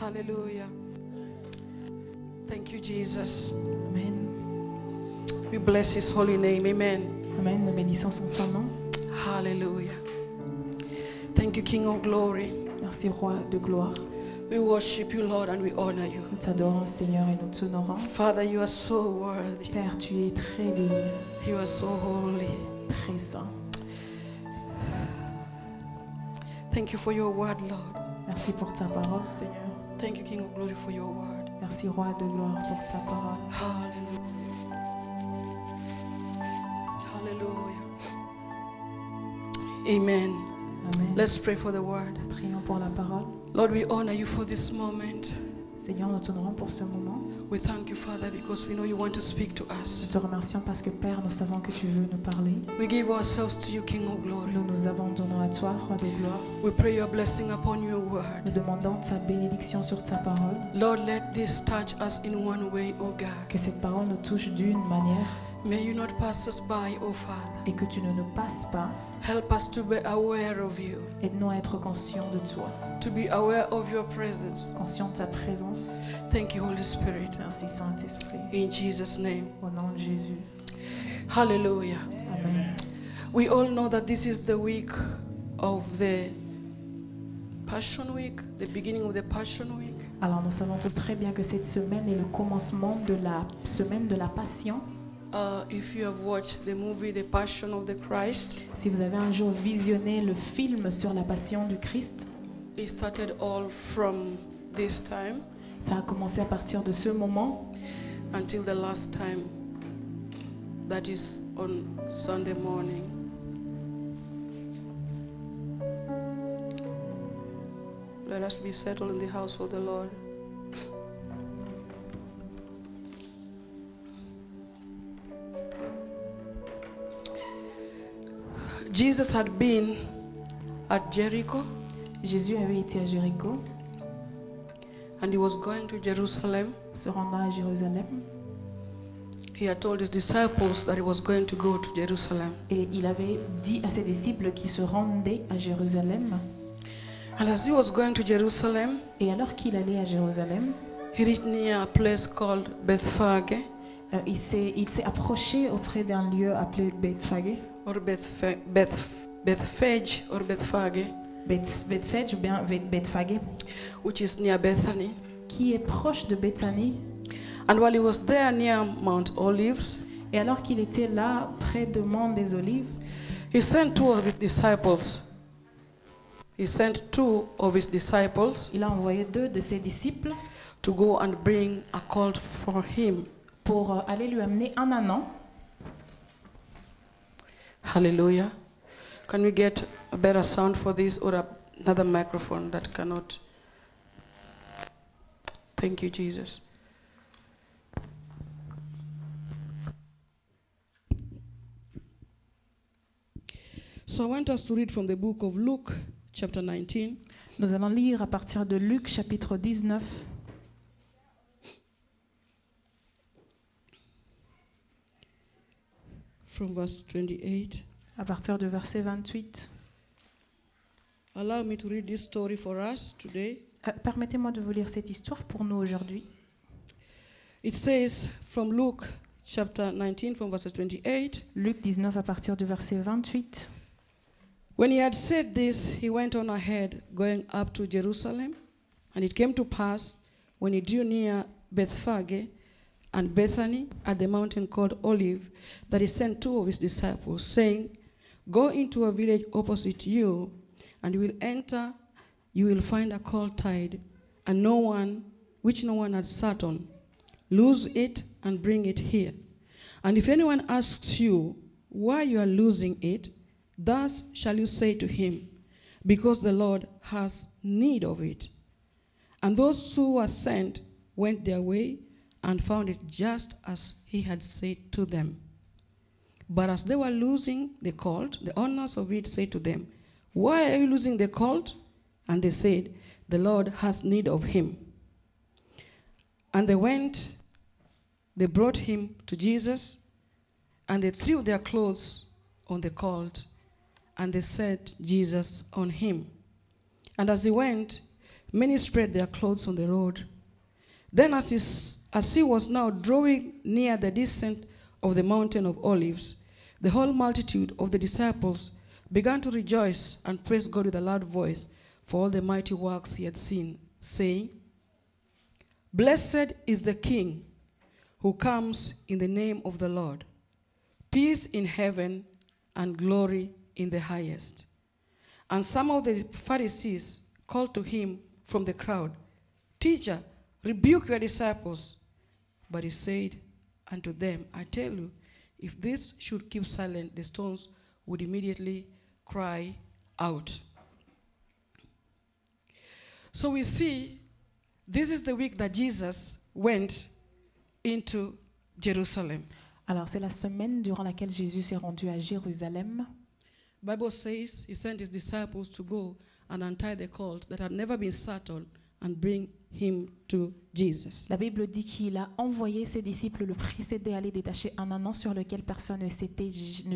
Hallelujah. Thank you, Jesus. Amen. We bless his holy name. Amen. Amen. Nous bénissons son saint nom. Hallelujah. Thank you, King of glory. Merci, Roi de gloire. We worship you, Lord, and we honor you. Nous t'adorons, Seigneur, et nous t'honorons. Father, you are so worthy. Père, tu es très digne, You are so holy. très saint. Thank you for your word, Lord. Merci pour ta parole, Seigneur. Thank you, King of glory, for your word. Merci, Roi de gloire, pour ta parole. Hallelujah. Hallelujah. Amen. Amen. Let's pray for the word. Prions pour la parole. Lord, we honor you for this moment. Seigneur, nous t'honorons pour ce moment. We thank you, Father, because we know you want to speak to Nous us. te remercions parce que, Père, nous savons que tu veux nous parler. We give ourselves to you, King of glory. Nous nous abandonnons à toi, Roi de gloire. We pray your blessing upon your word. Nous demandons ta bénédiction sur ta parole. Lord, let this touch us in one way, O God. Que cette parole nous touche d'une manière May you not pass us by, O Father. et que tu ne nous passes pas. Help us to be aware of you, Aide-nous à être conscients de toi, to be aware of your presence. conscients de ta présence. Thank you, Holy Spirit. Merci, Saint-Esprit. In Jesus' name. Au nom de Jésus. Hallelujah. Amen. We all know that this is the week of the Passion Week, the beginning of the Passion Week. Alors, nous savons tous très bien que cette semaine est le commencement de la semaine de la Passion. If you have watched the movie The Passion of the Christ, Si vous avez un jour visionné le film sur la Passion du Christ, it started all from this time ça a commencé à partir de ce moment until the last time, that is on Sunday morning. Let us be settled in the house of the Lord. Jesus had been at Jericho Jésus avait été à Jéricho, and he was going to Jerusalem. se rendant à Jérusalem, He had told his disciples that he was going to go to Jerusalem. et il avait dit à ses disciples qu'il se rendait à Jérusalem. And as he was going to Jerusalem, Et alors qu'il allait à Jérusalem, he reached near a place called Bethphage il s'est approché auprès d'un lieu appelé Bethphage, or Bethphage or Bethphage, Bethphage ou bien Bethphage, which is near Bethany. qui est proche de Béthanie. And while he was there near Mount Olives, Et alors qu'il était là, près de Mont des Olives, he sent two of his disciples. He sent two of his disciples il a envoyé 2 de ses disciples to go and bring a colt for him. pour aller lui amener un ânon. Hallelujah. Can we get a better sound for this or another microphone that cannot? Thank you, Jesus. So I want us to read from the book of Luke, chapter 19. Nous allons lire à partir de Luc chapitre 19, from verse 28. à partir du verset 28. Allow me to read this story for us today. Permettez-moi de vous lire cette histoire pour nous aujourd'hui. It says from Luke chapter 19 from verses 28. Luc 19 à partir du verset 28. When he had said this, he went on ahead, going up to Jerusalem. And it came to pass, when he drew near Bethphage and Bethany at the mountain called Olive, that he sent two of his disciples, saying, Go into a village opposite you, and you will enter, you will find a colt tied, and which no one had sat on. Loose it and bring it here. And if anyone asks you why you are losing it, thus shall you say to him, Because the Lord has need of it. And those who were sent went their way and found it just as he had said to them. But as they were losing the colt, the owners of it said to them, Why are you losing the colt? And they said, The Lord has need of him. And they brought him to Jesus, and they threw their clothes on the colt, and they set Jesus on him. And as he went, many spread their clothes on the road. Then as he was now drawing near the descent of the mountain of Olives, the whole multitude of the disciples began to rejoice and praise God with a loud voice for all the mighty works he had seen, saying, "Blessed is the King who comes in the name of the Lord. Peace in heaven and glory in the highest." And some of the Pharisees called to him from the crowd, "Teacher, rebuke your disciples." But he said unto them, "I tell you, if this should keep silent, the stones would immediately cry out." So we see this is the week that Jesus went into Jerusalem. Alors, c'est la semaine durant laquelle Jésus s'est rendu à Jérusalem. Bible says he sent his disciples to go and untie the colt that had never been sat on and bring him to Jesus. La Bible dit qu'il a envoyé ses disciples le précéder à aller détacher un ânon sur lequel personne ne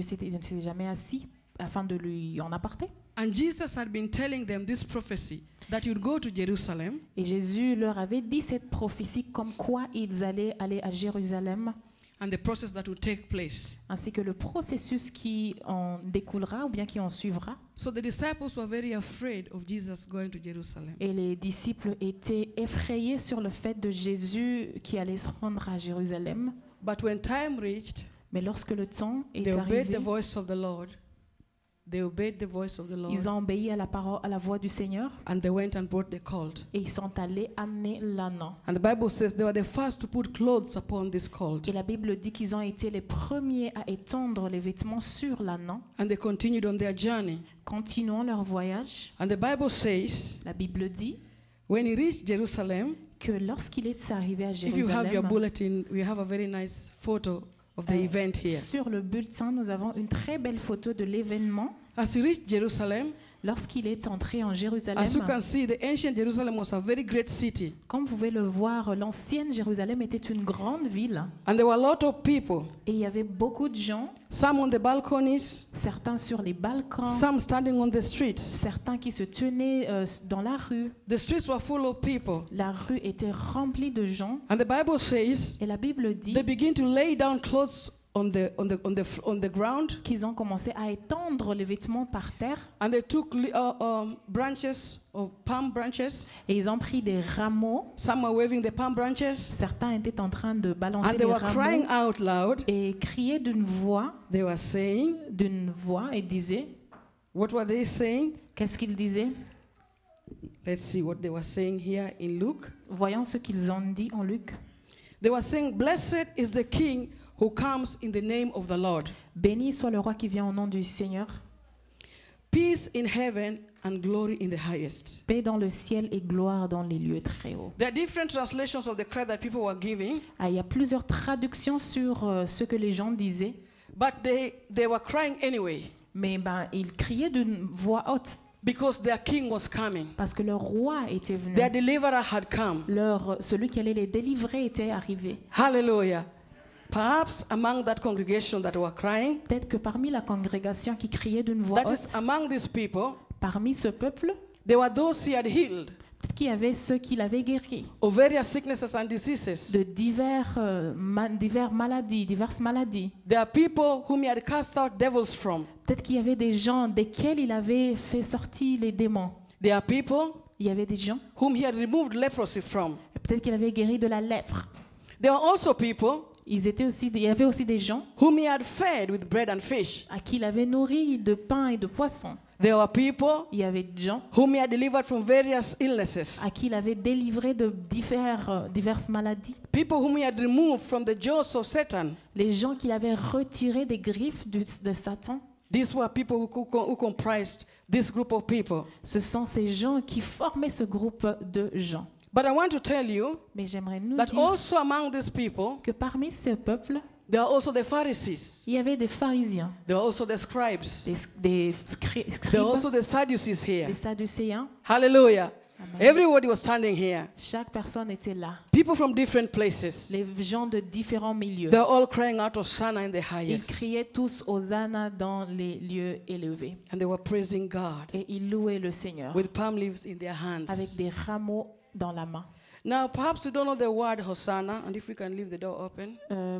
s'était jamais assis afin de lui en apporter. And Jesus had been telling them this prophecy that you'd go to Jerusalem. Et Jésus leur avait dit cette prophétie comme quoi ils allaient aller à Jérusalem, And the process that would take place. ainsi que le processus qui en découlera ou bien qui en suivra. So the disciples were very afraid of Jesus going to Jerusalem. Et les disciples étaient effrayés sur le fait de Jésus qui allait se rendre à Jérusalem. But when time reached, Mais lorsque le temps est they obeyed arrivé, the voice of the Lord. They obeyed the voice of the Lord. ils ont obéi à la parole, à la voix du Seigneur, And they went and brought the colt. et ils sont allés amener l'ânon. And the Bible says they were the first to put clothes upon this colt. Et la Bible dit qu'ils ont été les premiers à étendre les vêtements sur l'ânon, And they continued on their journey. continuant leur voyage. And the Bible says, La Bible dit when he reached Jerusalem, que lorsqu'il est arrivé à if you have your Jérusalem, bulletin, we have a very nice photo of the event here. sur le bulletin, nous avons une très belle photo de l'événement. As he reached Jerusalem, Lorsqu'il est entré en Jérusalem, as you can see, the ancient Jerusalem was a very great city. comme vous pouvez le voir, l'ancienne Jérusalem était une grande ville And there were a lot of people, et il y avait beaucoup de gens, some on the balconies, certains sur les balcons, some standing on the streets. certains qui se tenaient dans la rue. The streets were full of people. La rue était remplie de gens And the Bible says et la Bible dit they begin to lay down clothes on the ground, qu'ils ont commencé à étendre les vêtements par terre and they took branches of palm branches. et ils ont pris des rameaux. Some were waving the palm branches, Certains étaient en train de and balancer they les were crying rameaux out loud. et crier d'une voix They were saying, et disaient, what were they saying? qu'est-ce qu'ils disaient? Let's see what they were saying here in Luke. Voyons ce qu'ils ont dit en Luc. They were saying, "Blessed is the King who comes in the name of the Lord. Béni soit le roi qui vient au nom du Seigneur. Peace in heaven and glory in the highest." Paix dans le ciel et gloire dans les lieux très hauts. There are different translations of the cry that people were giving, Ah, il y a plusieurs traductions sur ce que les gens disaient, but they were crying anyway mais ils criaient d'une voix haute because their king was coming. parce que leur roi était venu. Their deliverer had come. Celui qui allait les délivrer était arrivé. Hallelujah. Perhaps among that congregation that were crying, Peut-être que parmi la congrégation qui criait d'une voix that is haute, among these people, parmi ce peuple, there were those he had healed peut-être qu'il y avait ceux qui l'avaient guéri of various sicknesses and diseases. de diverses maladies. There are people whom he had cast out devils from. Peut-être qu'il y avait des gens desquels il avait fait sortir les démons. There are people Il y avait des gens, whom he had removed leprosy from. peut-être qu'il avait guéri de la lèpre. There were also people Il y avait aussi des gens whom he had fed with bread and fish. à qui il avait nourri de pain et de poisson. There were people Il y avait des gens whom he had delivered from various illnesses. à qui il avait délivré de diverses maladies. People whom he had removed from the jaws of Satan. Les gens qu'il avait retirés des griffes de Satan. These were people who comprised this group of people. Ce sont ces gens qui formaient ce groupe de gens. But I want to tell you Mais j'aimerais nous that dire also among these people, que parmi ce peuple, there are also the Pharisees. il y avait des pharisiens, There are also the scribes. des There are scribes, also the Sadducees here. des sadducéens. Hallelujah. Amen. Everybody was standing here. Chaque personne était là. People from different places. Les gens de différents milieux. They're all crying out Hosanna in the Ils highest. criaient tous Hosanna dans les lieux élevés. And they were praising God Et ils louaient le Seigneur with palm leaves in their avec hands. des rameaux dans la main. Now, perhaps you don't know the word Hosanna, and if we can leave the door open.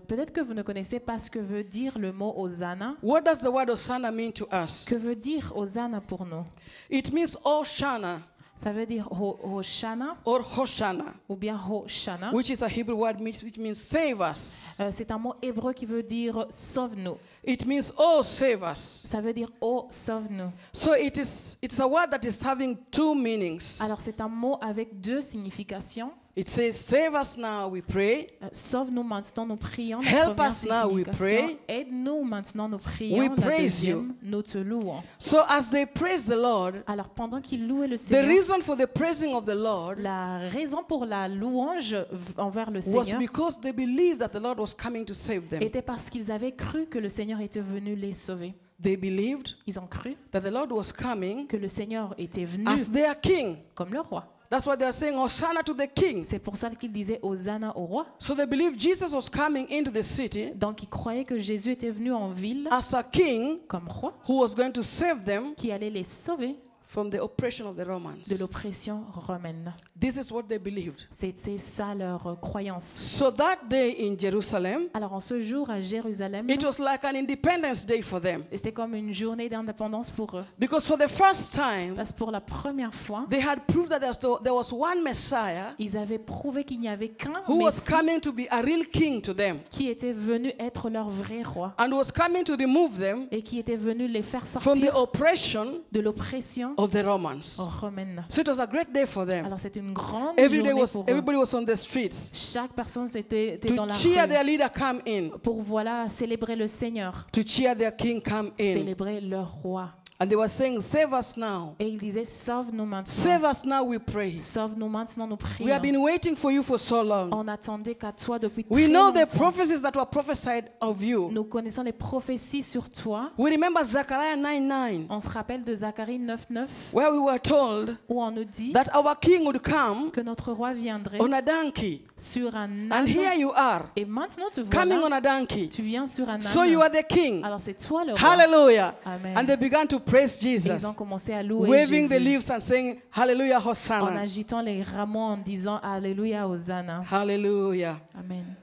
Peut-être que vous ne connaissez pas ce que veut dire le mot Hosanna. What does the word Hosanna mean to us? Que veut dire Hosanna pour nous? It means Hosanna Ça veut dire Hoshana or Hoshana, ou bien Hoshana. which is a Hebrew word which means save us. C'est un mot hébreu qui veut dire sauve-nous. It means oh, save us. Ça veut dire oh, sauve-nous. So it's a word that is having two meanings. Alors c'est un mot avec deux significations. It says, save us now, we pray. Sauve-nous maintenant, nous prions. La Help première us now, we signification. pray. Aide-nous maintenant, nous prions. We La praise deuxième, nous te louons. So as they praise the Lord, Alors pendant qu'ils louaient le the Seigneur, reason for the praising of the Lord la raison pour la louange envers le was Seigneur because they believed that the Lord was coming to save them. était parce qu'ils avaient cru que le Seigneur était venu les sauver. They believed Ils ont cru that the Lord was coming que le Seigneur était venu as their king. comme le roi. That's why they are saying Hosanna to the king. C'est pour ça qu'ils disaient Hosanna au roi. So they believed Jesus was coming into the city Donc ils croyaient que Jésus était venu en ville as a king comme roi who was going to save them qui allait les sauver from the oppression of the de Romans. l'oppression romaine. This is what they believed. C'était ça leur croyance. So that day in Jerusalem, Alors en ce jour à Jérusalem, it was like an Independence Day for them. c'était comme une journée d'indépendance pour eux. Because for the first time, Parce que pour la première fois, they had proved that there was one Messiah ils avaient prouvé qu'il n'y avait qu'un who was Messie coming to be a real king to them qui était venu être leur vrai roi and was coming to remove them et qui était venu les faire from the sortir oppression de l'oppression of the Romans. romaine. So it was a great day for them. Alors c'est une grande Everybody journée pour eux. everybody was on the streets Chaque personne était dans to la cheer their rue leader come in, pour voilà célébrer le Seigneur, to cheer their king come in. célébrer leur roi. And they were saying, save us now. Et ils disaient sauve-nous maintenant. Save us now, we pray. Sauve-nous maintenant, nous We have prions. been waiting for you for so long. On attendait qu'à toi depuis We très know the longtemps. prophecies that were prophesied of you. Nous connaissons les prophéties sur toi. We remember Zechariah 9:9, On se rappelle de Zacharie 9:9 where we were told où on nous dit that our king would come que notre roi viendrait on a donkey. sur un And âne. here you are, Et maintenant te coming voilà, on a donkey. tu viens sur un So you âne. are the king. Alors c'est toi le roi. Hallelujah. Amen. And they began to praise Et ils Jesus, ont commencé à louer waving the Jésus leaves and saying, Hallelujah, en Hosanna. agitant les rameaux en disant Alléluia, Hosanna. Hallelujah. Amen.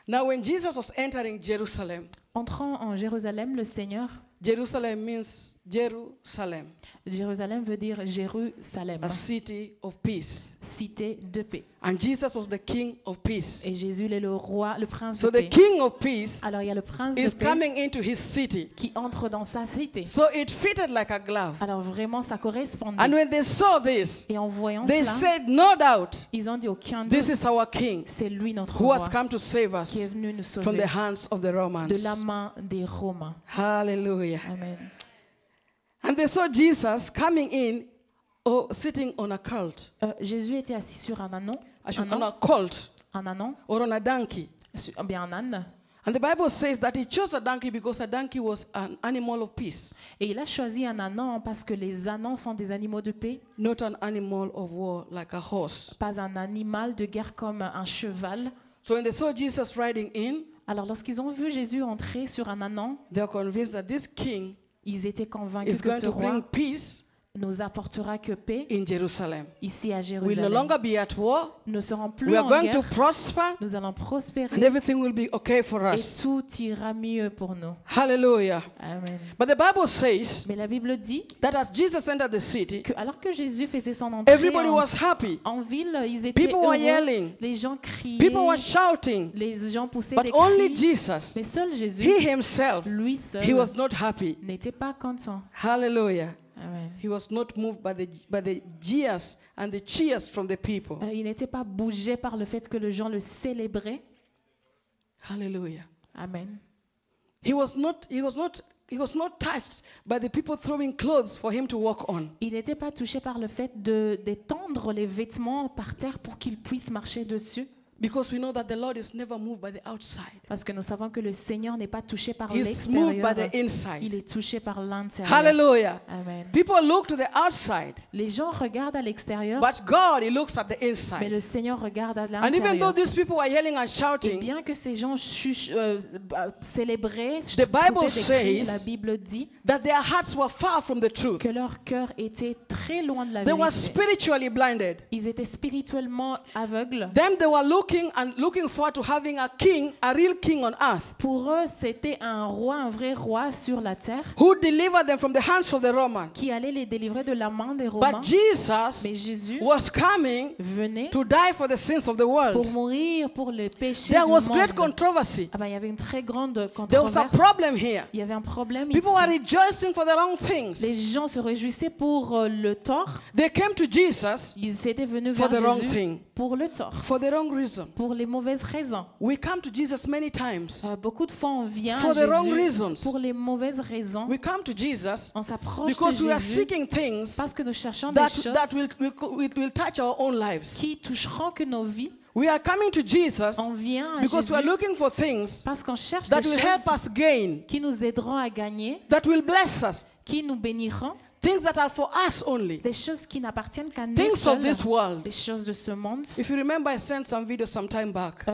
Now, when Jesus was entering Jerusalem, Entrant en Jérusalem, le Seigneur, Jerusalem means Jerusalem, Jérusalem veut dire Jérusalem, a city of peace. cité de paix. And Jesus was the king of peace. Et Jésus est le roi, le prince So de the paix. king of peace Alors il y a le prince is de paix coming into his city. qui entre dans sa cité. So it fitted like a glove. Alors vraiment, ça correspondait. And when they saw this, Et en voyant they cela, said, no doubt, ils ont dit aucun this doute, is our king c'est lui notre who roi has come to save qui est us venu nous from the sauver hands of the de la Romans. main des Romains. Hallelujah. Amen. And they saw Jesus coming in, sitting on a colt, Jésus était assis sur un anon, on a colt un anon, or on a donkey. bien un âne. And the Bible says that he chose a donkey because a donkey was an animal of peace, Et il a choisi un anon parce que les anons sont des animaux de paix, not an animal of war like a horse. pas un animal de guerre comme un cheval. So when they saw Jesus riding in, Alors lorsqu'ils ont vu Jésus entrer sur un anon, they were convinced that this king ils étaient convaincus is que going ce to bring roi peace nous apportera que paix in Jerusalem. ici à We'll no Jérusalem. longer be at war. Nous ne serons We plus are en going to guerre, prosper, nous allons and prospérer everything will be okay for et us. tout ira mieux pour nous. Hallelujah. Amen. But the Bible says Mais la Bible dit that as Jesus entered the city, que alors que Jésus faisait son entrée everybody was happy. en ville, ils étaient People were heureux, yelling. les gens criaient, People were shouting. les gens poussaient But des only cris, Jesus, mais seul Jésus, he himself, lui seul, he was not happy. n'était pas content. Hallelujah. Amen. He was not moved by the jeers and the cheers from the people. Il n'était pas bougé par le fait que les gens le célébraient. Hallelujah. Amen. He was not touched by the people throwing clothes for him to walk on. Il n'était pas touché par le fait d'étendre les vêtements par terre pour qu'il puisse marcher dessus. Because we know that the Lord is never moved by the outside. Parce que nous savons que le Seigneur n'est pas touché par He's moved by l'extérieur. the inside. Il est touché par l'intérieur. Hallelujah. Amen. People look to the outside, Les gens regardent à l'extérieur, but God, He looks at the mais inside. le Seigneur regarde à And even though l'intérieur. these people were yelling and Et shouting, bien que ces gens célébraient, The Bible poussaient des cris, says la Bible dit that their hearts were far from the truth. que leur cœur était très loin de la They were vérité. spiritually blinded. Ils étaient spirituellement aveugles. Then they were looking forward to having a king, a real king on earth, Pour eux, c'était un roi, un vrai roi sur la terre who delivered them from the hands of the Roman. qui allait les délivrer de la main des Romains. But Jesus Mais Jésus was coming venait to die for the sins of the pour world. mourir pour les péchés There du was great monde. controversy. Ah ben, il y avait une très grande There was a controverse. problem here. Il y avait un problème People were ici. rejoicing for the wrong Les things. gens se réjouissaient pour le tort. They came to Jesus Ils étaient venus for vers the wrong Jésus thing, pour le tort, for the wrong reason. pour les mauvaises raisons. We come to Jesus many times Beaucoup de fois, on vient for à the wrong Jésus reasons. pour les mauvaises raisons. We come to Jesus On s'approche because de we are Jésus seeking things parce que nous cherchons des that choses will touch our own lives. qui toucheront que nos vies. We are coming to Jesus On vient à because we are Jésus looking for things parce qu'on cherche that des will help choses us gain, qui nous aideront à gagner, that will bless us, qui nous béniront, things that are for us only, des choses qui n'appartiennent qu'à nous things of seuls, this world. des choses de ce monde. If you remember, I sent some videos some time back,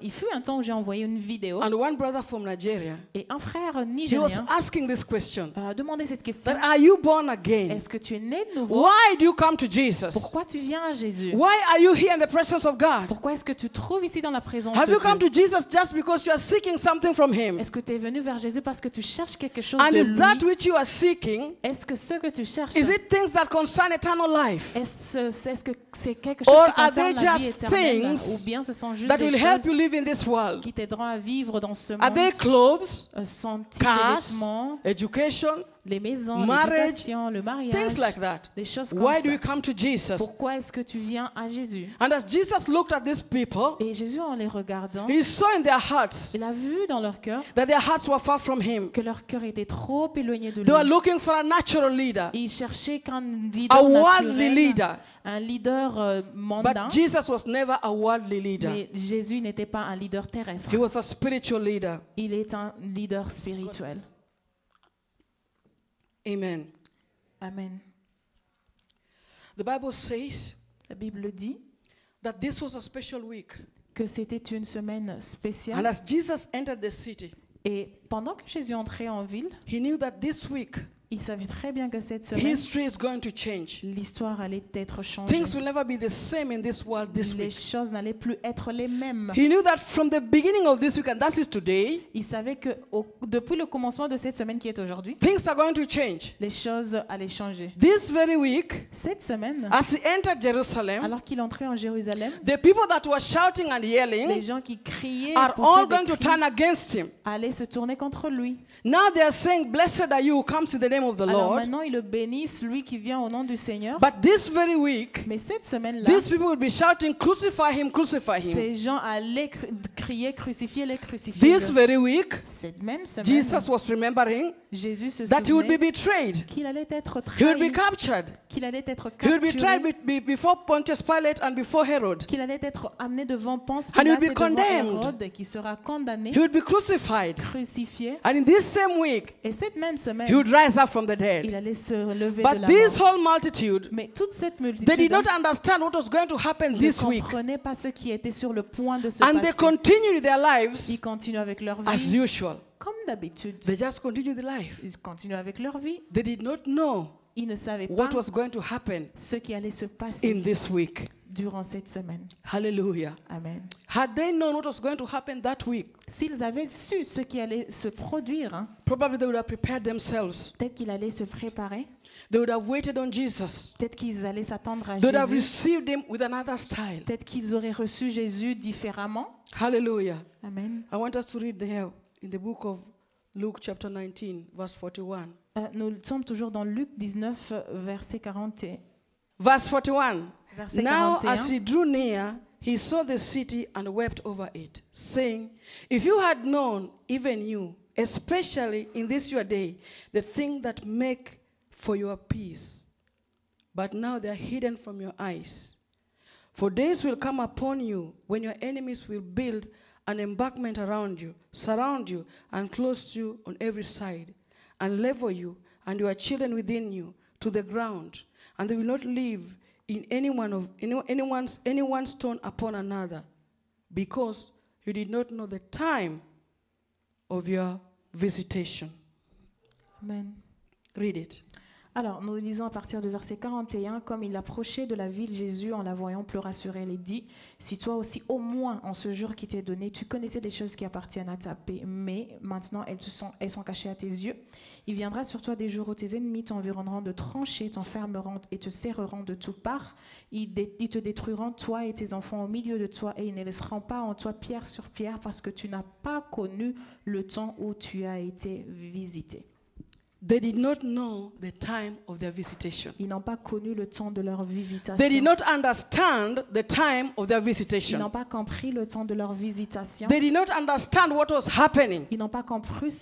Il fut un temps où j'ai envoyé une vidéo and one brother from Nigeria, et un frère he was nigérien asking this question: a demandé cette question. that are you born again? Est-ce que tu es né de nouveau? Why do you come to Jesus? Pourquoi tu viens à Jésus? Why are you here in the presence of God? Pourquoi est-ce que tu te trouves ici dans la présence Have de you come Dieu? to Jesus just because you are seeking something from Him? Est-ce que tu es venu vers Jésus parce que tu cherches quelque chose And de is that lui? which you are seeking? Est-ce que ce que tu cherches, Is it things that concern eternal life est-ce que c'est quelque chose Or qui are concerne they la vie just éternelle? things Ou bien ce sont juste that des will help you choses live in this world? qui t'aideront à vivre dans ce Are they monde? clothes, Sont-ils cars, les vêtements, education, les maisons, marriage, l'éducation, le mariage, things like that? des choses comme Why ça? do you come to Jesus? Pourquoi est-ce que tu viens à Jésus? And as Jesus looked at these people, Et Jésus, en les regardant, He saw in their hearts il a vu dans leur cœur that their hearts were far from Him. que leur cœur était trop éloigné de They were lui. looking for a natural leader, Et ils cherchaient qu'un a leader worldly naturel, leader. un leader mondain. But Jesus was never a worldly leader. Mais Jésus n'était pas un leader terrestre. He was a spiritual leader. Il est un leader spirituel. Amen. Amen. The Bible says La Bible dit that this was a special week. que c'était une semaine And spéciale. as Jesus entered the city, Et pendant que Jésus entrait en ville, He knew that this week il savait très bien que cette semaine, history is going to change. l'histoire allait être changée. Things will never be the same in this world this Les week. choses n'allaient plus être les mêmes. He knew that from the beginning of this week, and that is today, Il savait que depuis le commencement de cette semaine qui est aujourd'hui, things are going to change. les choses allaient changer. This very week, Cette semaine, as he entered Jerusalem, alors qu'il entrait en Jérusalem, the people that were shouting and les yelling gens qui criaient are poussaient all des going to cris, turn against him. allaient se tourner contre lui. Now they are saying, "Blessed are you who comes in the name of the Alors Lord." maintenant, ils le bénissent, lui qui vient au nom du Seigneur. But this very week, Mais cette semaine-là, these people will be shouting, "Crucify him, crucify him." ces gens allaient crier, crucifiez-les, crucifiez-les. This very week, Cette même semaine, Jesus was remembering Jésus se that he would be souvenait betrayed. qu'il allait être He would be trahi, captured. qu'il allait être He would be tried capturé, before Pontius Pilate and before Herod. qu'il allait être amené devant Ponce And he would Pilate be et devant condemned. Hérode, et qu'il sera condamné, He would be crucified. crucifié. And in this same week, Et cette même he semaine, would rise up from the il dead. allait se lever de But la this mort. whole multitude, Mais toute cette they did multitude not understand what was going to happen ne this week. comprenait pas ce qui était sur le point de se And they passer. continued their lives Ils continuent avec leur as vie usual. comme d'habitude. They just continued the life. Ils continuent avec leur vie. They did not know Ils ne savaient pas what was going to happen ce qui allait se passer in this week. durant cette semaine. Hallelujah. Amen. Had they known what was going to happen that week, S'ils avaient su ce qui allait se produire, probably they would have prepared themselves. peut-être qu'ils allaient se préparer, They would have waited on Jesus. peut-être qu'ils allaient s'attendre à They would have Jésus, received him with another style. peut-être qu'ils auraient reçu Jésus différemment. Hallelujah. Amen. I want us to read there in the book of Luke chapter 19, verse 41. Nous sommes toujours dans Luc 19, verset 40. Verse 41. Verset Now 41. as he drew near, he saw the city and wept over it, saying, "If you had known, even you, especially in this your day, the thing that make for your peace, but now they are hidden from your eyes. For days will come upon you when your enemies will build an embankment around you, surround you, and close you on every side, and level you and your children within you to the ground, and they will not leave in anyone's stone upon another, because you did not know the time of your visitation. Amen. Read it. Alors, nous lisons à partir du verset 41, comme il approchait de la ville, Jésus, en la voyant, pleura sur elle et dit, si toi aussi, au moins, en ce jour qui t'est donné, tu connaissais des choses qui appartiennent à ta paix, mais maintenant, elles sont cachées à tes yeux. Il viendra sur toi des jours où tes ennemis t'environneront de tranchées, t'enfermeront et te serreront de toutes parts. Ils te détruiront, toi et tes enfants, au milieu de toi, et ils ne laisseront pas en toi pierre sur pierre, parce que tu n'as pas connu le temps où tu as été visité. They did not know the time of their visitation. Ils n'ont pas connu le temps de leur visitation. They did not understand the time of their Ils visitation. n'ont pas compris le temps de leur visitation. They did not understand what was happening. Ils n'ont pas compris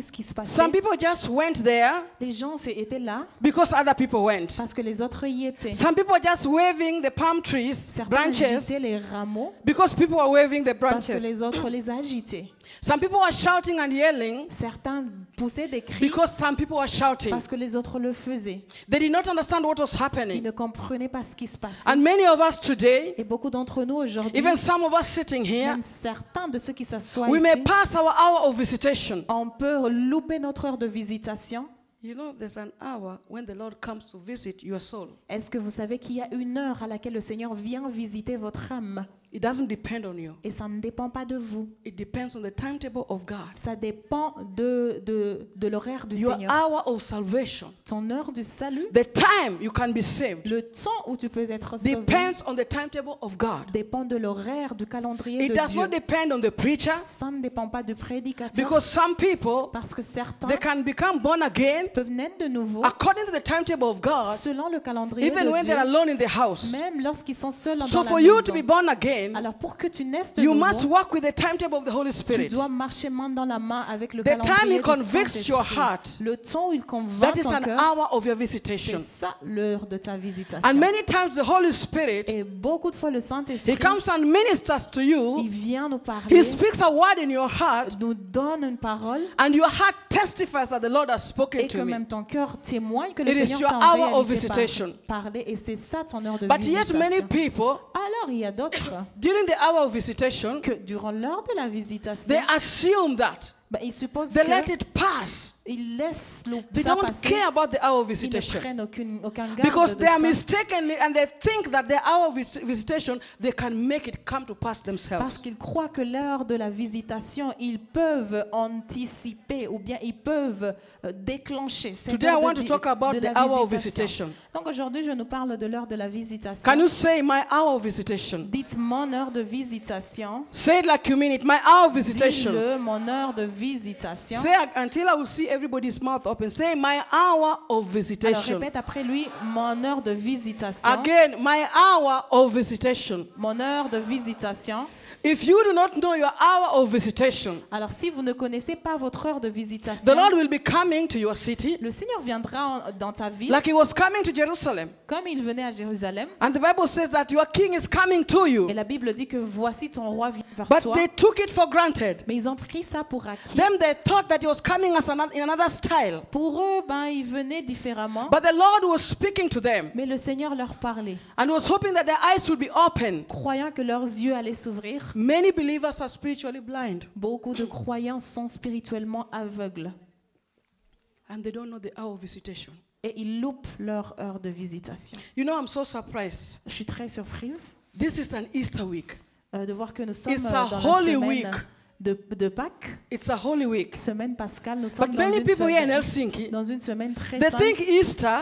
ce qui se passait. Some people just went there Les gens étaient là because other people went. parce que les autres y étaient. Some people just waving the palm trees, Certains branches, agitaient les rameaux because people were waving the parce que branches. les autres les agitaient. Some people were shouting and yelling Certains poussaient des cris because some people were shouting. parce que les autres le faisaient. They did not understand what was Ils happening. ne comprenaient pas ce qui se passait. And many of us today, Et beaucoup d'entre nous aujourd'hui, even some of us sitting here, même certains de ceux qui s'assoient we may ici, pass our hour of visitation. on peut louper notre heure de visitation. You know, there's an hour when the Lord comes to visit your soul. Est-ce que vous savez qu'il y a une heure à laquelle le Seigneur vient visiter votre âme? It doesn't depend on you. Et ça ne dépend pas de vous. It depends on the timetable of God. Ça dépend de l'horaire du Your Seigneur. hour of salvation, Ton heure du salut, the time you can be saved, le temps où tu peux être sauvé, depends on the timetable of God. dépend de l'horaire, du calendrier It de does not Dieu. depend on the preacher, Ça ne dépend pas du prédicateur. because some people, Parce que certains they can become born again peuvent naître de nouveau according to the timetable of God, selon le calendrier even de when Dieu, they're alone in the house. même lorsqu'ils sont seuls So dans la for you to be maison. born again, Alors pour que tu naisses de you must nouveau, walk with the timetable of the Holy tu Spirit. dois marcher main dans la main avec le The time calendrier he du convicts your Saint-Esprit. heart, Le temps où il convainc that is ton an cœur, hour of your c'est visitation. ça l'heure de ta And visitation. many times the Holy Spirit, Et beaucoup de fois le he Saint-Esprit, comes and ministers to il you. vient nous He parler, speaks a word in your heart, nous donne une parole, and your heart testifies that the Lord has spoken et que to me. même ton cœur témoigne que le It is Seigneur your t'a hour of envoyé visitation. parler, et c'est ça ton heure de But yet many visitation. people, Alors il y a d'autres during the hour of visitation, que durant l'heure de la visitation, they assume that ils supposent they let que it pass. ils laissent They ça don't passer, care about the hour of ils ne visitation. prennent aucun garde Because de they are ça. mistakenly, and they think that their hour of visitation, they can make it come to pass Parce themselves. qu'ils croient que l'heure de la visitation, ils peuvent anticiper ou bien ils peuvent déclencher cette Today I heure want de, to talk about de the la hour of visitation. visitation. Donc aujourd'hui, je nous parle de l'heure de la visitation. Can you say my hour of visitation? Dites mon heure de visitation. Say it like you mean it. My hour of visitation. Dis-le, mon heure de visitation. Say it until I will see everybody's mouth open. Say my hour of Alors visitation. répète après lui, mon heure de visitation. Again, my hour of visitation. Mon heure de visitation. If you do not know your hour of visitation, Alors si vous ne connaissez pas votre heure de visitation, the Lord will be coming to your city le Seigneur viendra dans ta ville like he was coming to Jerusalem. comme il venait à Jérusalem. And the Bible says that your king is coming to you. Et la Bible dit que voici ton roi vient vers But toi. they took it for granted. Mais ils ont pris ça pour acquis. Them, they thought that he was coming as in another style. Pour eux, il venait différemment. But the Lord was speaking to them Mais le Seigneur leur parlait, and was hoping that their eyes would be open. croyant que leurs yeux allaient s'ouvrir. Many believers are spiritually blind Beaucoup de croyants sont spirituellement aveugles. and they don't know the hour of visitation. Et ils loupent leur heure de visitation. You know, I'm so surprised. Je suis très surprise This is an Easter week. de voir que nous sommes It's a dans la holy semaine week. de Pâques, It's a holy week. semaine pascale. Nous sommes But dans many une, people here in semaine, Helsinki, dans une semaine très they sainte. think Easter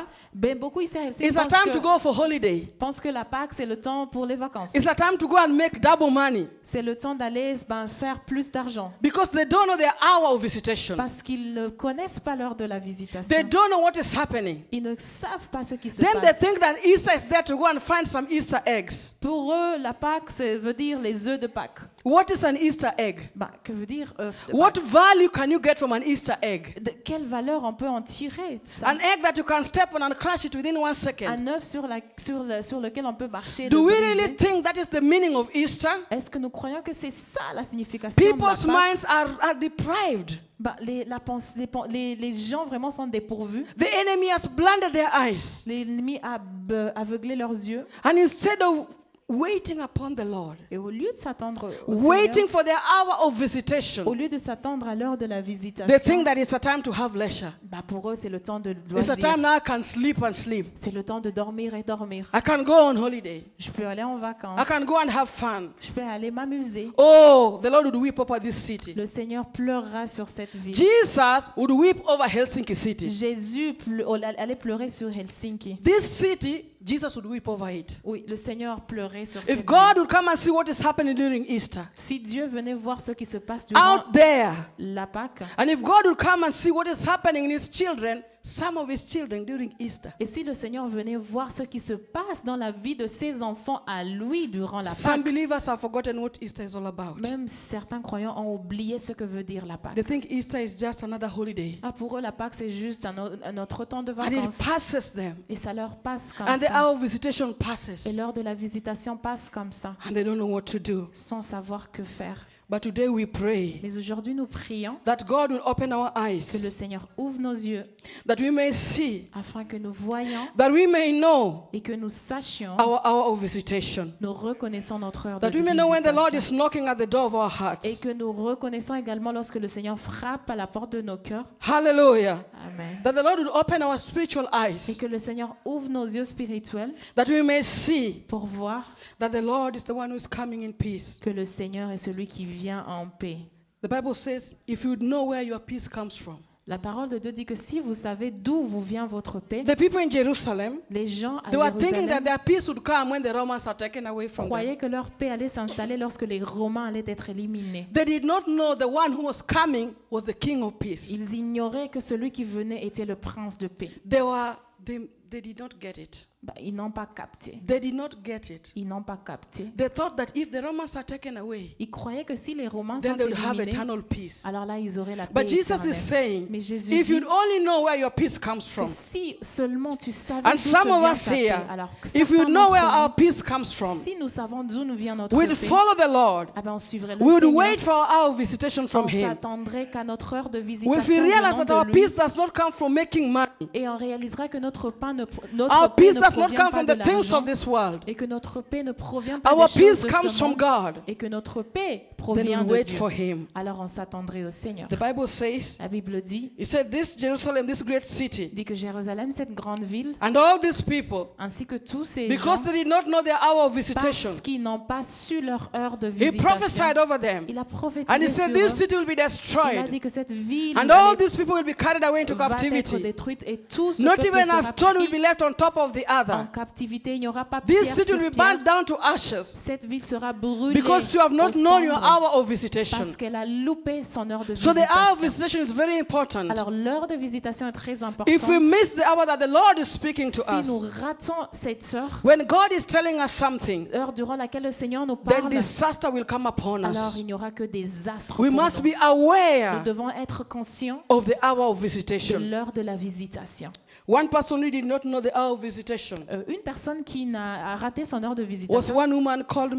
Beaucoup ici à Helsinki is a time to go for holiday. pensent que la Pâques, c'est le temps pour les vacances. It's a time to go and make double money C'est le temps d'aller faire plus d'argent. because they don't know their hour of visitation. Parce qu'ils ne connaissent pas l'heure de la visitation. They don't know what is happening. Ils ne savent pas ce qui se Then they passe. think that Easter is there to go and find some Easter eggs. Pour eux, la Pâques, ça veut dire les œufs de Pâques. What is an Easter egg? Que veut dire What value can you get from an Easter egg? de quelle valeur on peut en tirer de ça? An egg that you can step on and crush it within 1 second. Un œuf sur lequel on peut marcher. Do le we briser. really think that is the meaning of Easter? Est-ce que nous croyons que c'est ça la signification de la People's Pâque? minds are deprived. Les gens vraiment sont dépourvus. The enemy has blinded their eyes. L'ennemi a aveuglé leurs yeux. And instead of waiting upon the Lord, Et au lieu de s'attendre au waiting Seigneur, for their hour of visitation, au lieu de s'attendre à l'heure de la they visitation, think that it's a time to have leisure. pour eux c'est le temps de It's a loisir. time now I can sleep and sleep. C'est le temps de dormir et dormir. I can go on holiday. Je peux aller en I vacances. can go and have fun. Je peux aller m'amuser. Oh, the Lord would weep over this city. Le Seigneur pleurera sur cette ville. Jesus would weep over Helsinki city. Jésus allait pleurer sur Helsinki. This city, Jesus would weep over it. Oui, le Seigneur pleurait sur cette If ville. God would come and see what is happening during Easter, Si Dieu venait voir ce qui se passe durant out there, la Pâque, and if God would come and see what is happening in his children, some of his children during Easter, et si le Seigneur venait voir ce qui se passe dans la vie de ses enfants à lui durant la some Pâque, believers have forgotten what Easter is all about. même certains croyants ont oublié ce que veut dire la Pâque. They think Easter is just another holiday, Pour eux, la Pâque, c'est juste un autre temps de and it vacances. passes them, Et ça leur passe comme and the ça. hour of visitation Et passes, l'heure de la visitation passe comme ça, and they don't know what to do. sans savoir que faire. But today we pray Mais aujourd'hui, nous prions that God will open our que le eyes, Seigneur ouvre nos yeux that we may see, afin que nous voyions that we may know et que nous sachions, our hour of visitation, nous reconnaissons notre heure de that we may know when the Lord visitation. is knocking at the door of our Et hearts. que nous reconnaissons également lorsque le Seigneur frappe à la porte de nos cœurs. Hallelujah. Amen. That the Lord will open our spiritual Et eyes, que le Seigneur ouvre nos yeux spirituels that we may see pour voir that the Lord is the one who is coming in peace. que le Seigneur est celui qui vient en paix. The Bible says, if you would know where your peace comes from. La parole de Dieu dit que si vous savez d'où vous vient votre paix, The people in Jerusalem, les gens à they were thinking that Jérusalem their peace would come when the Romans are taken away from them. croyaient que leur paix allait s'installer lorsque les Romains allaient être éliminés. They did not know the one who was coming was the King of Peace. Ils ignoraient que celui qui venait était le prince de paix. They did not get it. Ils n'ont pas capté. They did not get it. Ils n'ont pas capté. They thought that if the Romans are taken away, Ils croyaient que si les Romains then sont they would have éliminés, eternal peace. alors là, ils auraient la paix But Jesus éternelle. is saying, Mais Jésus if dit you'd only know where your peace comes que from, si seulement tu savais and d'où some te of vient us ta paix, here, alors if you certains know where d'entre our nous, peace comes from, si nous savons d'où nous vient notre we'd paix, follow the Lord. on suivrait le We would Seigneur. wait for our hour of visitation from On Him. s'attendrait qu'à notre heure de If we visitation realize venant that our de lui, peace does not come from making money, et on réalisera que notre paix ne our peace does not provient come pas from de the things l'argent, of this world, et que notre paix ne provient pas our des choses peace de comes ce from monde, God, et que notre paix then provient we de wait Dieu. for Him. Alors on s'attendrait au Seigneur. The Bible says, La Bible dit He said, this Jerusalem, this great city, que Jérusalem, cette grande ville, and all these people, ainsi que tous ces because gens, they did not know their hour of visitation, parce qu'ils n'ont pas su leur heure de He visitation, prophesied over them. il a And He prophétisé said, sur this eux. city will be Il a destroyed, dit que cette ville and all allait- these people will be carried away into va être captivity. détruite et tout ce Not peuple even a sera stone will pris be left on top of the en other. captivité. Il n'y aura pas This pierre city sur will be pierre. burned down to ashes Cette ville sera brûlée because you have not aux known your cendres hour of visitation. parce qu'elle a loupé son heure de So the hour of visitation. visitation is very important. Alors l'heure de visitation est très importante. If we miss the hour that the Lord is speaking to Si nous us, ratons cette heure, when God is telling us something, heure durant laquelle le Seigneur nous then parle, disaster will come upon alors us. il n'y aura que des astres. We pour must nous. be aware Nous devons être conscients of the hour of de visitation. l'heure de la visitation. One person who did not know the hour of visitation Une personne qui a raté son heure de was visitation, one woman called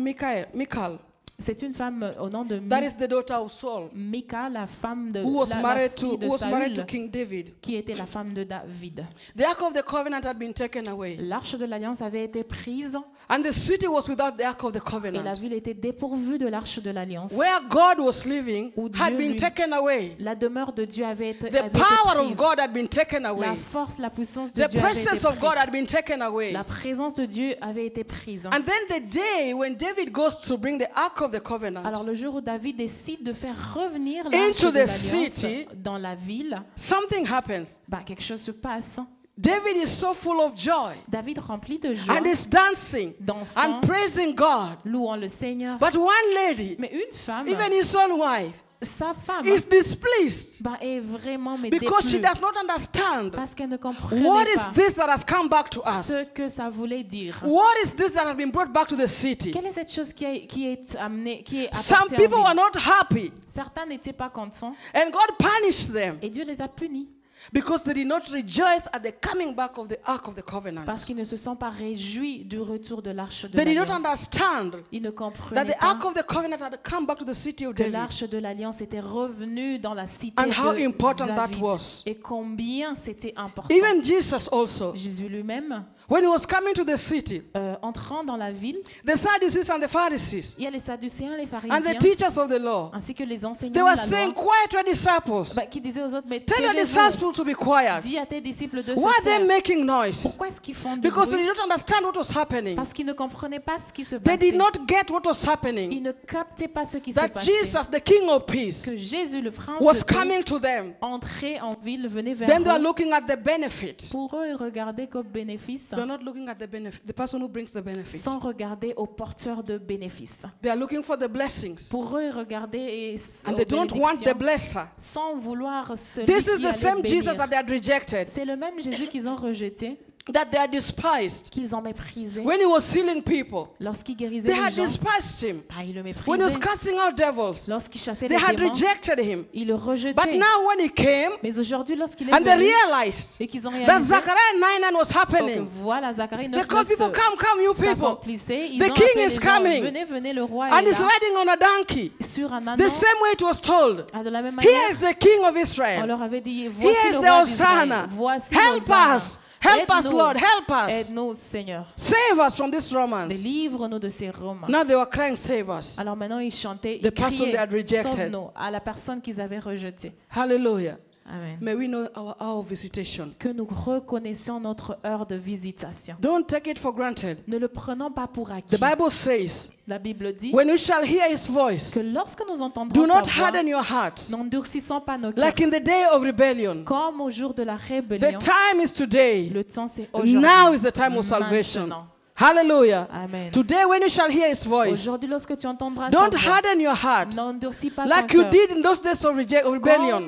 Michal. c'est une femme au nom de That is the daughter of Saul, Mika, la femme de who was la married fille to de who was married to Saül, King David. qui était la femme de David. The Ark of the Covenant had been taken away, L'arche de l'alliance avait été prise and the city was without the Ark of the et la Covenant. ville était dépourvue de l'arche de l'alliance. Where God was living Où had Dieu been lui- taken away. La demeure de Dieu avait été The power of prise. God had been taken away. La force, la puissance de The Dieu avait été presence of God prise. had been taken away. La présence de Dieu avait été prise. And then the day when David goes to bring the Ark of the Covenant, Alors le jour où David décide de faire revenir l'arche Into de the l'alliance city, dans la ville, something happens. quelque chose se passe. David is so full of joy David rempli de joie, and is dancing dansant, and praising God. louant le Seigneur. But one lady, Mais une femme, even his own wife, sa femme is displeased est vraiment because she déplu does not understand parce qu'elle ne what comprenait is pas this that has come back to ce us. que ça voulait dire. What is this that has been brought back to the city? Quelle est cette chose qui est amenée, qui est Some apportée en people ville? were not happy, Certains n'étaient pas contents and God punished them et Dieu les a punis because they did not rejoice at the coming back of the Ark of the Covenant. parce qu'ils ne se sont pas réjouis du retour de l'arche de They did not l'Alliance. understand Ils ne that comprenaient the pas Ark of the Covenant had come back to the city of que David. l'arche de l'Alliance était revenue dans la cité And how de important that David was. et combien c'était important. Even Jesus also, Jésus lui-même, when he was coming to the city, entrant dans la ville, the Sadducees and the Pharisees il y a les Sadducéens, les and pharisiens, the teachers of the law, ainsi que les they enseignants were de la saying, loi, quiet your disciples. qui disaient aux autres, mais Tell your taisez-vous, disciples to be quiet. dis à tes disciples de Why se are they taire. making noise? Pourquoi est-ce qu'ils font du Because they bruit? did not understand what was happening. Parce qu'ils ne comprenaient pas ce qui se They passait. did not get what was Ils happening. ne captaient pas ce qui se That passait. Jesus, the King of Peace, Que Jésus, le prince was de paix, coming to them. entrait en ville, venait vers Then they are eux. looking at the benefit. Pour eux, ils regardaient comme bénéfice, They're not looking at the benefit, the person who brings the benefit. sans regarder aux porteurs de bénéfices. They are looking for the blessings. Pour eux, ils regardaient And aux they don't want the bénédictions, blesser. sans vouloir celui This is qui the allait same Jesus bénir. that they had rejected, C'est le même Jésus qu'ils ont rejeté, that they had despised. qu'ils ont méprisé. When he was healing people, Lorsqu'il guérissait they les had gens, despised him. ils le When he was méprisaient. casting out devils, Lorsqu'il chassait they les had démons, rejected him. ils le But rejetaient. now when he came, Mais aujourd'hui, lorsqu'il est and they venu realized et qu'ils ont that réalisé Zechariah 9:9 was que happening, voilà, Zacharie they 9 called people, come, you people. s'accomplissait, ils The ont king appelé is les gens, coming. venez, venez, le roi And est he's là, riding on a donkey. sur un The ânon. same way it was told. De la même Here manière, is the king of on Israel. leur avait dit, Here voici is le the roi d'Israël, Hosanna. voici Help l'Hosanna. us. Help us, Aide-nous. Lord. Help us. Aide-nous, Seigneur. Save us from these Romans. Délivre-nous de ces Romains. Now they were crying, save us. Alors maintenant, ils chantaient, The ils person they had criaient, rejected. sauve-nous, à la personne qu'ils avaient rejetée. Hallelujah. Amen. May we know our hour of visitation. Que nous reconnaissions notre heure de visitation. Don't take it for granted. Ne le prenons pas pour The acquis. Bible says, La Bible dit when you shall hear his voice, que lorsque nous entendrons do sa not voix, harden your hearts. n'endurcissons pas nos cœurs. Like in the day of rebellion. Comme au jour de la The rébellion, time is today. le temps c'est aujourd'hui. Now is the time of salvation. Maintenant. Hallelujah. Amen. Today when you shall hear his voice, Aujourd'hui, lorsque tu entendras don't sa voix, harden your heart n'endurcis pas like ton you cœur. did in those days of rebellion.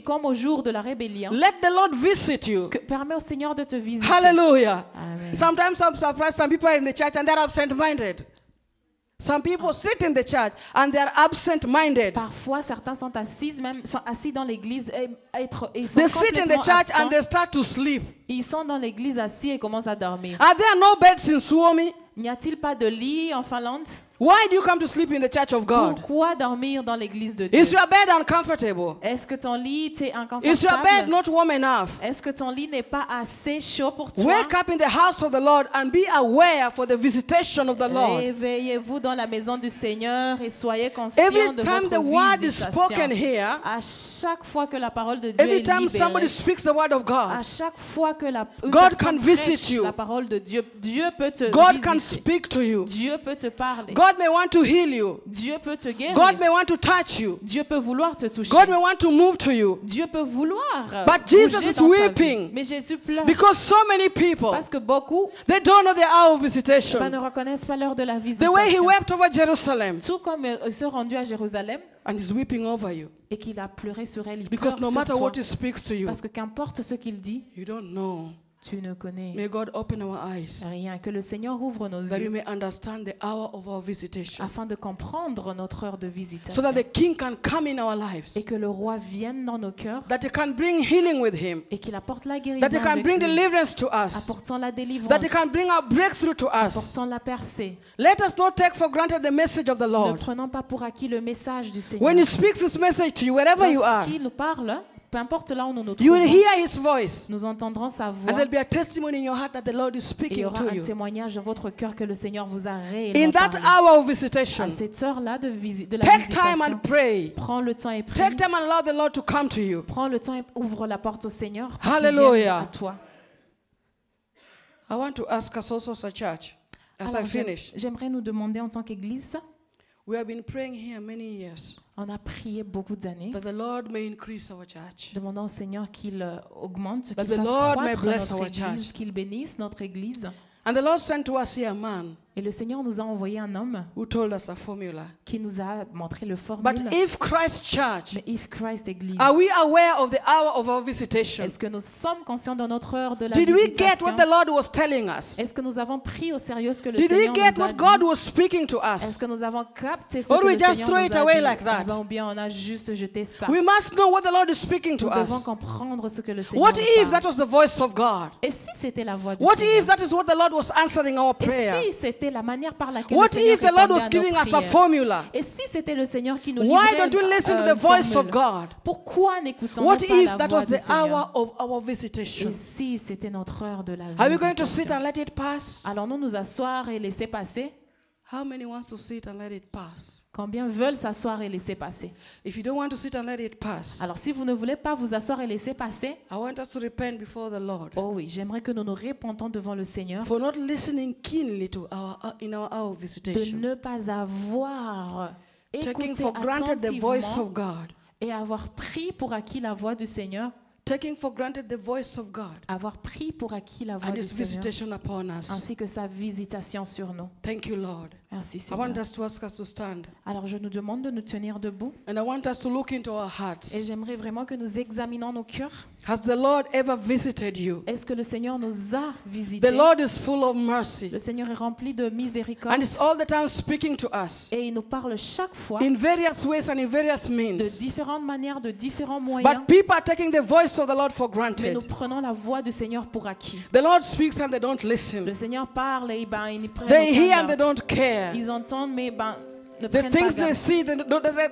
Comme au jour de la rébellion, Let the Lord visit you. permets au Seigneur de te visiter. Hallelujah. Amen. Sometimes I'm surprised some people are in the church and they're absent-minded. Some people sit in the church and they're absent-minded. Parfois, certains sont assis dans l'église et sont They sit in the complètement church and absents. they start to sleep. Ils sont dans l'église assis et commencent à dormir. Are there no beds in Suomi? N'y a-t-il pas de lit en Finlande? Why do you come to sleep in the church of God? Pourquoi dormir dans l'église de Dieu? Is your bed uncomfortable? Est-ce que ton lit est Is your bed inconfortable? not warm enough? Est-ce que ton lit n'est pas assez chaud pour toi? Wake up in the house of the Lord and be aware for the visitation of the Lord. Réveillez-vous dans la maison du Seigneur et soyez conscients Every de time the votre word is spoken visitation. here, À chaque fois que la parole de Dieu every est time somebody libérée, speaks the word of à God, chaque fois que une God personne can visit prêche you. la parole de Dieu, Dieu peut te God can visiter. speak to you. Dieu peut te parler. God may want to heal you. Dieu peut te guérir. God may want to touch you. Dieu peut vouloir te toucher. God may want to move to you. Dieu peut vouloir But Jesus bouger is dans ta vie. weeping Mais Jésus pleure because so many people, parce que beaucoup they don't know the hour of ne visitation. reconnaissent pas l'heure de la The way he visitation. wept over Jerusalem Tout comme il s'est rendu à Jérusalem and is weeping over you. et qu'il a pleuré sur elle, il Because pleure no sur matter toi. what he speaks to you, Parce que qu'importe ce qu'il dit, you don't know. tu ne connais May God open our eyes rien. Que le Seigneur ouvre nos that we yeux may understand the hour of our visitation, afin de comprendre notre heure de so visitation that the King can come in our lives, et que le roi vienne dans nos cœurs that he can bring healing with him, et qu'il apporte la that he guérison can avec bring lui, deliverance to us, apportant la délivrance, that he can bring a breakthrough to us. apportant la percée. Let us not take for granted the message of the Ne Lord. prenons pas pour acquis le message du Seigneur. When he speaks his message to you, wherever you are, Lorsqu'il nous parle, peu importe là où nous nous you will trouvons, hear his voice, nous entendrons sa and voix there'll be a testimony in your heart that the Lord is et il y speaking aura to un you. témoignage dans votre cœur que le Seigneur vous a In réellement that parlé. hour of À visitation, cette heure-là de la take time visitation, and pray. prends le temps et prie. Take time and allow the Lord to come to you. Prends le temps et ouvre la porte au Seigneur pour qu'il Hallelujah. vienne à toi. I want to ask us also as a church, as I Alors, finish. j'aimerais nous demander en tant qu'Église, We have been praying here many years on a prié beaucoup d'années, that the Lord may increase our church. demandant au Seigneur qu'il augmente, That qu'il the fasse Lord may croître bless notre our Église, church. qu'il bénisse notre Église. And the Lord sent to us here a man Et le Seigneur nous a envoyé un homme who told us a formula. qui nous a montré le formule. But if Christ Church, Mais if Christ Église, are we aware of the hour of our visitation? est-ce que nous sommes conscients de notre heure de la Did we get visitation? what the Lord was telling us? Est-ce que nous avons pris au sérieux ce que le Did we Seigneur get nous a what dit? God was speaking to Est-ce us? que nous avons capté ce Or que we le just Seigneur throw nous it a away dit? like that? Ou bien on a juste jeté ça. We must know what the Lord is speaking to Nous devons us. comprendre ce que le Seigneur What nous if that parle. was the voice of God? Et si c'était la voix du What Seigneur? if that is what the Lord was answering our Et prayer? si c'était la manière par laquelle What le Seigneur if the Lord répondait was à giving nos us a prières? formula? Et si c'était le Seigneur qui nous Why livrait don't we listen to une the voice of formule? God? Pourquoi n'écoutons-nous What pas if la that voix was du the Seigneur? hour of our visitation? Et si c'était notre heure de la Are we going to sit visitation? and let it pass? Allons-nous nous asseoir et laisser passer? How many wants to sit and let it pass? Combien veulent s'asseoir et laisser passer? If you don't want to sit and let it pass, Alors si vous ne voulez pas vous asseoir et laisser passer, I want us to repent before the Lord oh oui, j'aimerais que nous nous répentons devant le Seigneur for not listening keenly to in our hour of de visitation, ne pas avoir taking écouté for granted the voice attentivement of God, et avoir pris pour acquis la voix du Seigneur, taking for granted the voice of God avoir pris pour acquis la voix and du His Seigneur, visitation upon us. ainsi que sa visitation sur nous. Thank you, Lord. Merci I Seigneur. want us to ask us to stand, Alors je nous demande de nous tenir debout and I want us to look into our et hearts. j'aimerais vraiment que nous examinions nos cœurs. Has the Lord ever visited you? Est-ce que le Seigneur nous a visités? The Lord is full of mercy, Le Seigneur est rempli de miséricorde and is all the time speaking to us et il nous parle chaque fois in various ways and in various de means. différentes manières, de différents moyens. But people are taking the voice of the Lord for Mais granted. nous prenons la voix du Seigneur pour acquis. The Lord speaks and they don't listen. Le Seigneur parle et ben, ils n'y prennent They aucun hear and they garde. don't care. Ils entendent mais ben, ne The prennent pas things they garde. see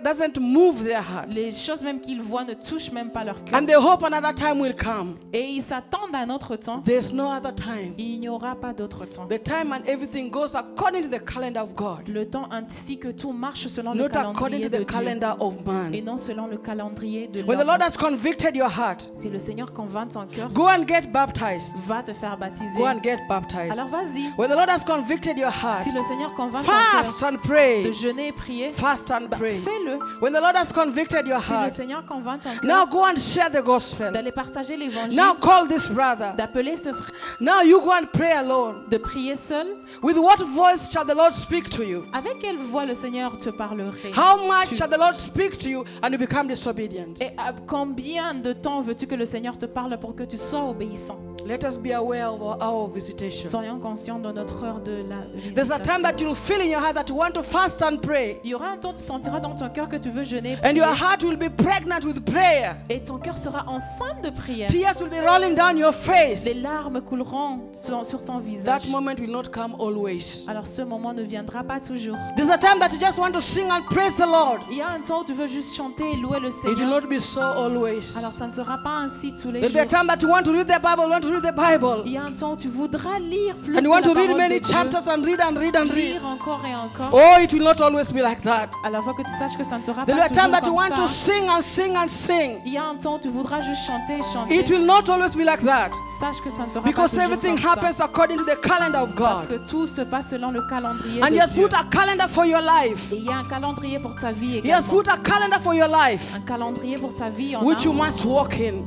doesn't move their hearts. Les choses même qu'ils voient ne touchent même pas leur cœur. And they hope another time will come. Et ils s'attendent à un autre temps. There's no other time. Il n'y aura pas d'autre temps. The time and everything goes according to the calendar of God, Le temps ainsi que tout marche selon le not according calendrier to de the Dieu calendar of et man. non selon le calendrier de When the Lord l'homme. has convicted your heart, Si le Seigneur convainc ton cœur, go and get baptized. va te faire baptiser. Go and get baptized. Alors vas-y. When the Lord has convicted your heart, Si le Seigneur convainc ton fast cœur and de pray. jeûner et prier, Fast and bah, pray. fais-le. When the Lord has convicted your Si le heart, Seigneur convainc ton now cœur go and share the gospel. d'aller partager l'évangile, Now call this brother. d'appeler ce frère, Now you go and pray alone. de prier seul, With what voice shall the Lord speak to you? avec quelle voix le Seigneur te parlerait? How much shall the Lord speak to you and you become disobedient? Et à combien de temps veux-tu que le Seigneur te parle pour que tu sois obéissant? Let us be aware of our hour of visitation. Soyons conscients de notre heure de la There's a time visitation. that you'll feel in your heart that you want to fast and pray. Il y aura un temps, tu sentiras dans ton cœur que tu veux jeûner et And prier. your heart will be pregnant with prayer. Et ton cœur sera enceinte de prière. Tears will be rolling down your face. Les larmes couleront sur ton That visage. moment will not come always. Alors ce moment ne viendra pas toujours. There's a time that you just want to sing and praise the Lord. Il y a un temps où tu veux juste chanter et louer le It will Seigneur. not be so always. Alors ça ne sera pas ainsi tous les There'll be a jours. time that you want to read the Bible, Il y a un temps où tu voudras lire plus and de you la want to read parole many de Dieu. chapters and read and read and read. Lire encore et encore. Oh, it will not always be like that. Alors faut que tu saches que ça ne sera There'll be pas a time toujours that you comme want to ça. sing and sing and sing. Il y a un temps où tu voudras juste chanter et chanter. It will not always be like that. Sache que ça ne sera pas Because toujours everything comme ça. happens according to the calendar of Parce God. que tout se passe selon le calendrier And He de has Dieu. put a calendar for your life. Et il y a un calendrier pour ta vie He has également. put a calendar for your life, Un calendrier pour ta vie en which you a, must walk in.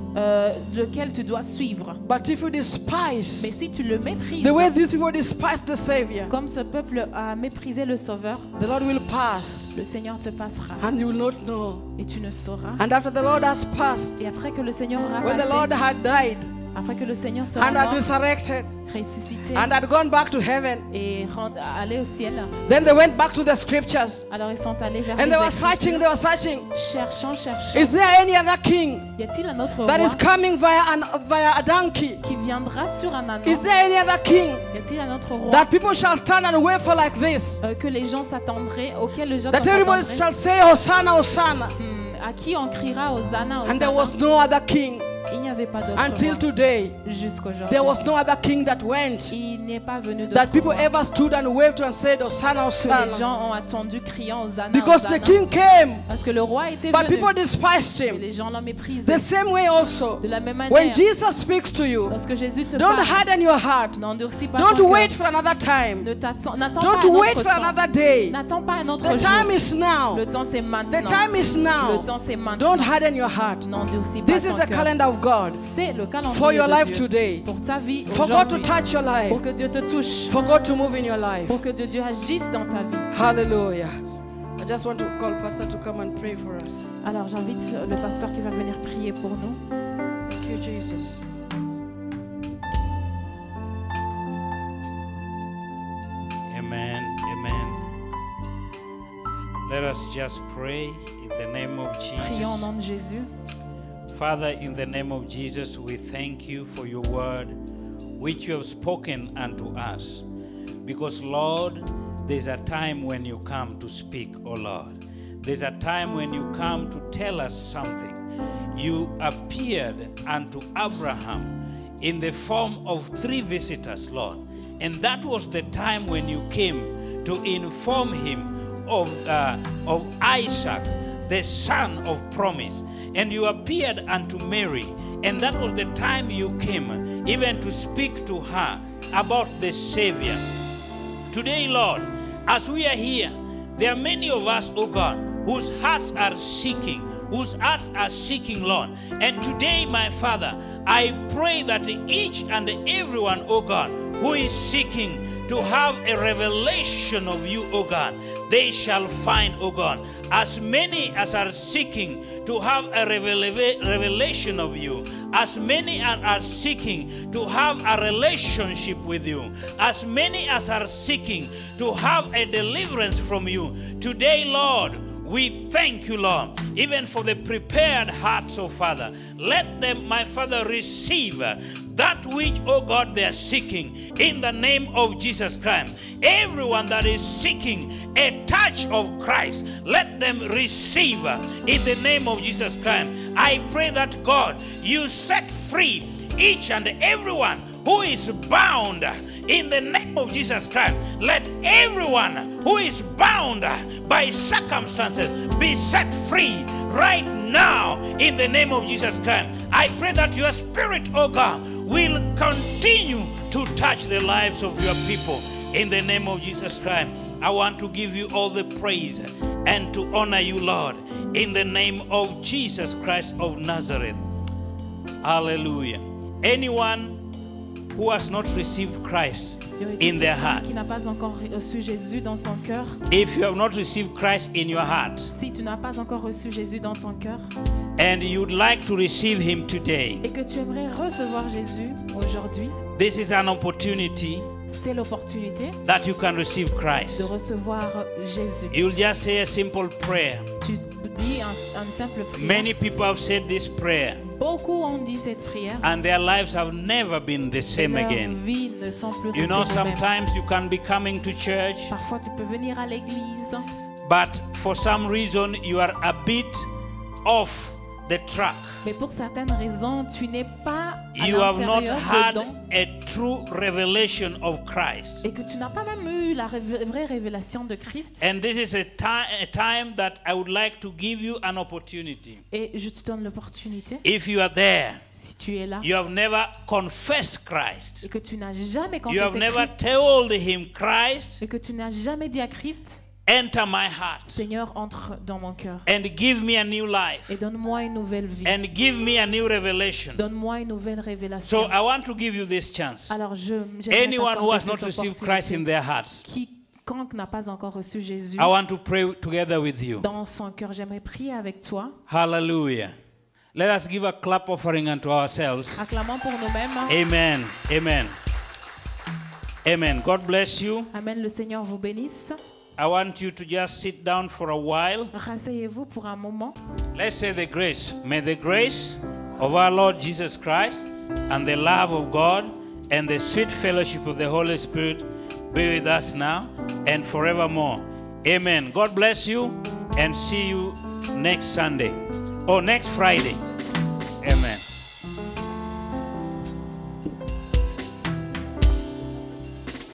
lequel tu dois suivre. But if you Mais despise si tu le méprises, the way these people despise the Savior, comme ce peuple a méprisé le Sauveur, the Lord will pass le Seigneur te passera and you will not know. et tu ne sauras. And after the Lord has passed, Et après que le Seigneur aura when the Lord passé, had died après que le Seigneur sera and had mort, resurrected ressuscité and had gone back to heaven, et allé au ciel, then they went back to the scriptures alors ils sont allés vers and les they were Écritures, searching. cherchant. Is there any other king Y a-t-il un autre that roi is coming via a donkey? qui viendra sur un âne? Is there any other king Y a-t-il un autre roi that people shall stand and wait for like this? que les gens s'attendraient, auquel les gens That everybody s'attendraient, shall say, Hosanna, Hosanna. à qui on criera Hosanna, And there Hosanna. was no other king Il n'y avait pas d'autre until roi today. jusqu'aujourd'hui. There was no other king that went, Il n'est pas venu that d'autre people roi ever stood and waved and said, Hosanna, que les Hosanna. gens ont attendu criant Hosanna, Because the Hosanna. king came, Parce que le roi était but venu people despised et him. les gens l'ont méprisé. The same way also, De la même when manière, Jesus speaks to you, lorsque Jésus te don't parle, harden your heart. n'endurcis pas Don't ton wait cœur. for another time. N'attends pas Don't un wait autre for temps. another day. N'attends pas un autre The jour. time is now. Le temps c'est The maintenant. time is Le now. temps c'est maintenant. Don't harden your heart. N'endurcis pas This is ton the cœur. calendar of of God C'est le for calendrier your de life Dieu today. pour ta vie For God to aujourd'hui, touch your life. pour que Dieu te touche, For God to move in your life. pour que Dieu agisse dans ta vie. Hallelujah. I just want to call Pastor to come and pray for us. Alors j'invite le pasteur qui va venir prier pour nous. Thank you, Jesus. Amen. Amen. Let us just pray in the name of Prions au Jesus. nom de Jésus. Father, in the name of Jesus, we thank you for your word which you have spoken unto us. Because, Lord, there's a time when you come to speak, oh Lord. There's a time when you come to tell us something. You appeared unto Abraham in the form of 3 visitors, Lord. And that was the time when you came to inform him of Isaac, the son of promise. And you appeared unto Mary. And that was the time you came even to speak to her about the Savior. Today, Lord, as we are here, there are many of us, oh God, whose hearts are seeking, Lord. And today, my Father, I pray that each and everyone, oh God, who is seeking to have a revelation of you, oh God, they shall find, oh God. As many as are seeking to have a revelation of you, as many as are seeking to have a relationship with you, as many as are seeking to have a deliverance from you, today, Lord, we thank you, Lord, even for the prepared hearts, oh Father. Let them, my Father, receive that which, oh God, they are seeking in the name of Jesus Christ. Everyone that is seeking a touch of Christ, let them receive in the name of Jesus Christ. I pray that, God, you set free each and everyone who is bound in the name of Jesus Christ. Let everyone who is bound by circumstances be set free right now in the name of Jesus Christ. I pray that your Spirit, oh God, will continue to touch the lives of your people in the name of Jesus Christ. I want to give you all the praise and to honor you, Lord, in the name of Jesus Christ of Nazareth. Hallelujah. Anyone who has not received Christ in their heart, Qui n'a pas encore reçu Jésus dans son cœur. if you have not received Christ in your heart Si tu n'as pas encore reçu Jésus dans ton cœur and you'd like to receive him today, et que tu aimerais recevoir Jésus aujourd'hui, this is an opportunity c'est l'opportunité that you can receive de Christ. recevoir Jésus. You'll just say a simple prayer. Tu dis une simple prière. Many people have said this prayer Beaucoup ont dit cette prière. and their lives have never been the Et same leurs again. vies ne sont plus You restées know, les mêmes. sometimes you can be coming to church, Parfois, tu peux venir à l'église, but for some reason you are a bit off the track. mais pour certaines raisons, tu n'es pas à You have not l'intérieur had dedans a true revelation of Christ. et que tu n'as pas même eu la vraie révélation de Christ. And this is a time that I would like to give you an opportunity. Et je te donne l'opportunité, If you are there, si tu es là you have never confessed Christ. et que tu n'as jamais You have confessé never Christ told him, Christ, et que tu n'as jamais dit à Christ, enter my heart Seigneur, entre dans mon cœur and give me a new life et donne-moi une nouvelle vie. and give me a new revelation. Donne-moi une nouvelle So révélation. I want to give you this chance. Alors, j'aimerais Anyone who t'accorder has not cette received Christ in opportunité. their hearts, Quiconque n'a pas encore reçu Jésus I want to pray together with you. dans son cœur, j'aimerais prier avec toi. Hallelujah. Let us give a clap offering unto ourselves. Acclamons pour nous-mêmes. Amen. Amen. Amen. God bless you. Amen. Le Seigneur vous bénisse. I want you to just sit down for a while. Rasseyez-vous pour un moment. Let's say the grace. May the grace of our Lord Jesus Christ and the love of God and the sweet fellowship of the Holy Spirit be with us now and forevermore. Amen. God bless you and see you next Sunday or next Friday. Amen.